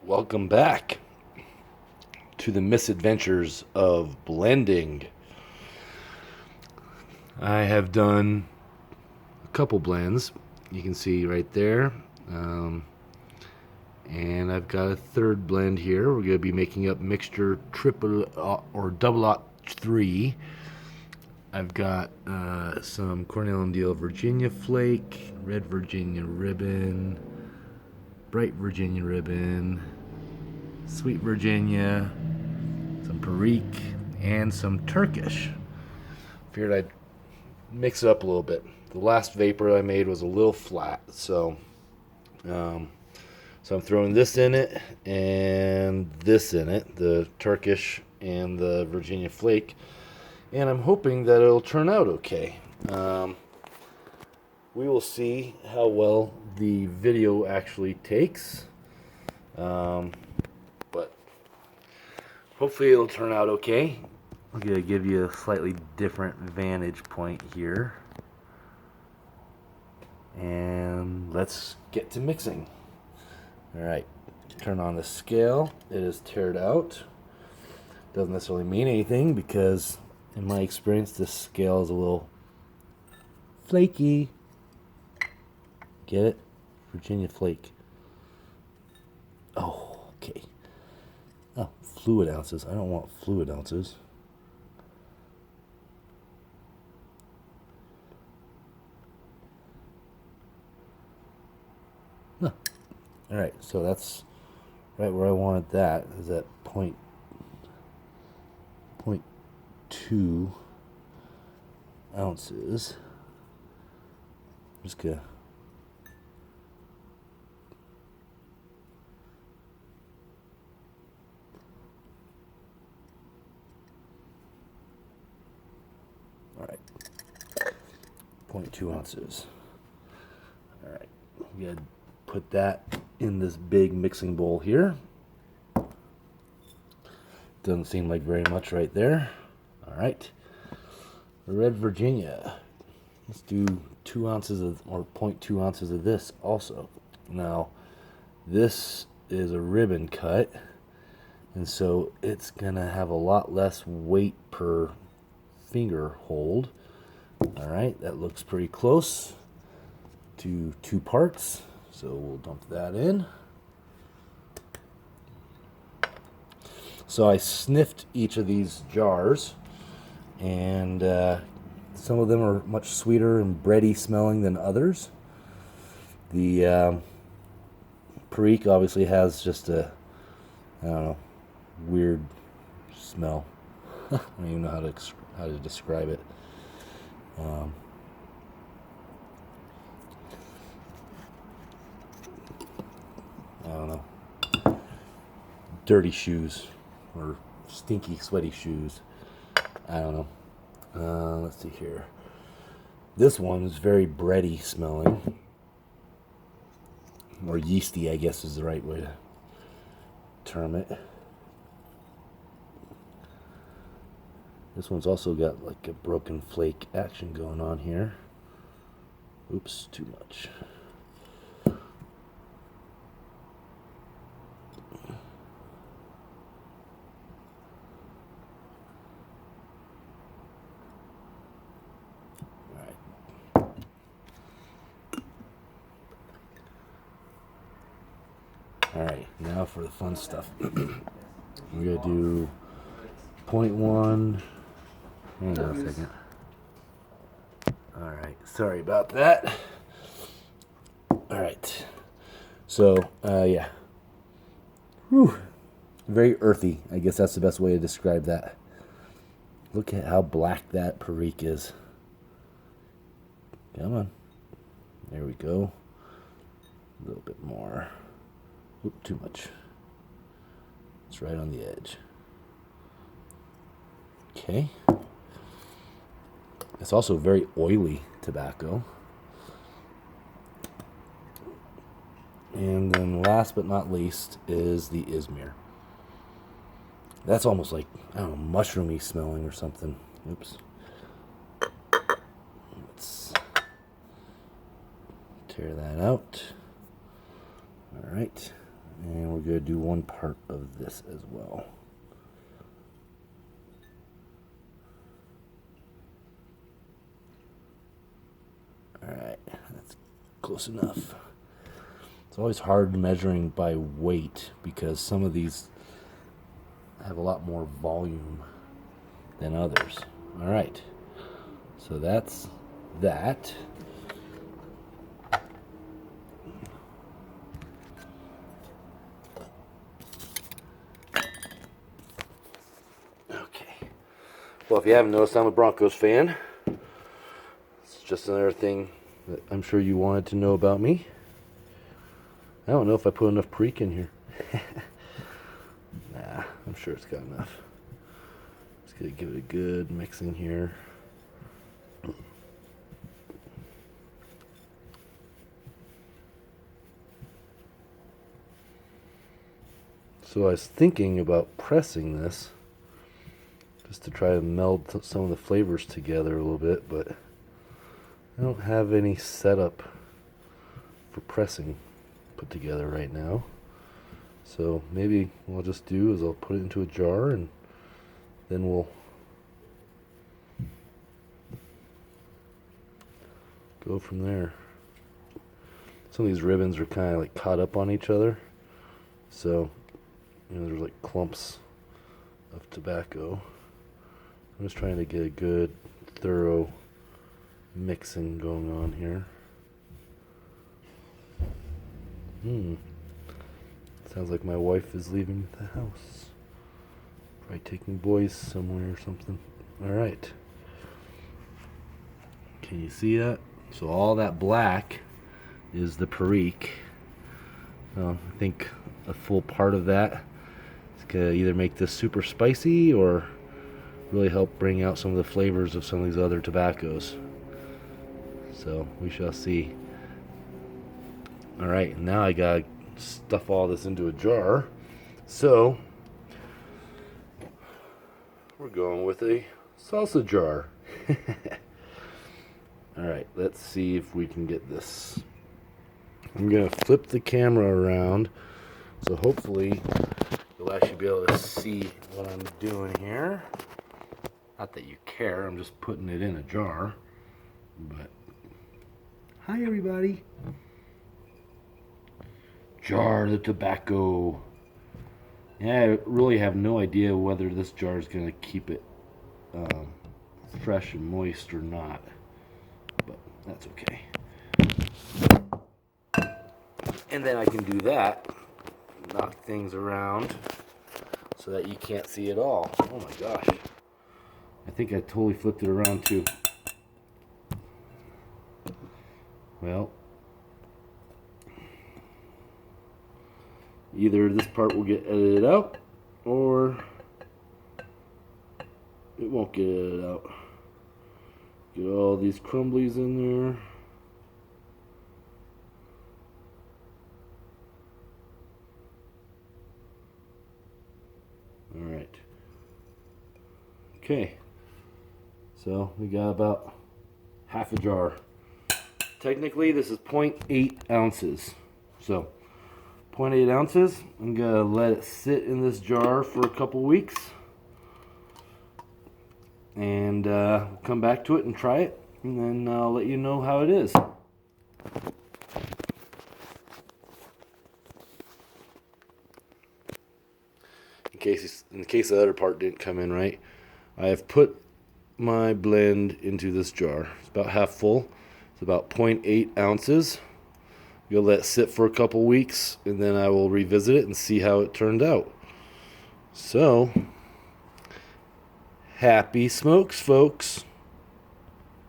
Welcome back to the misadventures of blending. I have done a couple blends, you can see right there, and I've got a third blend here. We're going to be making up mixture triple or double aught 3. I've got some Cornell and Deal Virginia Flake, Red Virginia Ribbon, Bright Virginia Ribbon, Sweet Virginia, some perique, and some Turkish. Figured I'd mix it up a little bit. The last vapor I made was a little flat, so I'm throwing this in it and this in it, the Turkish and the Virginia Flake, and I'm hoping that it'll turn out okay. We will see how well the video actually takes, but hopefully it'll turn out okay. I'm going to give you a slightly different vantage point here. And let's get to mixing. Alright, turn on the scale. It is tared out. Doesn't necessarily mean anything because in my experience this scale is a little flaky. Get it? Virginia Flake. Oh, okay. Oh, fluid ounces. I don't want fluid ounces. Huh. Alright, so that's right where I wanted that, is at point 2 ounces. Just gonna alright, 0.2 ounces. Alright, I'm gonna put that in this big mixing bowl here. Doesn't seem like very much right there. Alright, Red Virginia. Let's do 2 ounces of, or 0.2 ounces of this also. Now, this is a ribbon cut, and so it's gonna have a lot less weight per finger hold. Alright, that looks pretty close to 2 parts, so we'll dump that in. So I sniffed each of these jars, and some of them are much sweeter and bready smelling than others. The perique obviously has just a, I don't know, weird smell. I don't even know how to describe it. I don't know. Dirty shoes or stinky, sweaty shoes. I don't know. Let's see here. This one is very bready smelling, or yeasty, I guess is the right way to term it. This one's also got like a broken flake action going on here. Oops, too much. Alright, now for the fun stuff. We're going to do 0.1. Hang on a second. Alright, sorry about that. Alright, so, yeah. Whew. Very earthy. I guess that's the best way to describe that. Look at how black that perique is. Come on. There we go. A little bit more. Oop, too much. It's right on the edge. Okay. It's also very oily tobacco. And then last but not least is the Izmir. That's almost like, I don't know, mushroomy smelling or something. Oops. Let's tear that out. Alright. And we're going to do one part of this as well. Alright, that's close enough. It's always hard measuring by weight because some of these have a lot more volume than others. Alright, so that's that. Okay. Well, if you haven't noticed, I'm a Broncos fan. It's just another thing that I'm sure you wanted to know about me. I don't know if I put enough perique in here. Nah, I'm sure it's got enough. Just gonna give it a good mixing here. So I was thinking about pressing this just to try to meld some of the flavors together a little bit, but I don't have any setup for pressing put together right now. So maybe what I'll just do is I'll put it into a jar and then we'll go from there. Some of these ribbons are kind of like caught up on each other, so you know there's like clumps of tobacco. I'm just trying to get a good thorough mixing going on here. Sounds like my wife is leaving the house. Probably taking boys somewhere or something. Alright. Can you see that? So all that black is the perique. I think a full part of that is going to either make this super spicy or really help bring out some of the flavors of some of these other tobaccos. So we shall see. Alright, now I gotta stuff all this into a jar. So we're going with a salsa jar. Alright, let's see if we can get this. I'm gonna flip the camera around, so hopefully you'll actually be able to see what I'm doing here. Not that you care, I'm just putting it in a jar. But hi everybody. Jar the tobacco. Yeah, I really have no idea whether this jar is going to keep it fresh and moist or not, but that's okay. And then I can do that, knock things around so that you can't see it all. Oh my gosh, I think I totally flipped it around too. Well, either this part will get edited out or it won't get edited out. Get all these crumblies in there. Alright. Okay. So we got about half a jar. Technically this is 0.8 ounces. So 0.8 ounces. I'm gonna let it sit in this jar for a couple weeks, and we'll come back to it and try it, and then I'll let you know how it is. In case the other part didn't come in right, I have put my blend into this jar. It's about half full. It's about 0.8 ounces. You'll let it sit for a couple weeks, and then I will revisit it and see how it turned out. So, happy smokes, folks.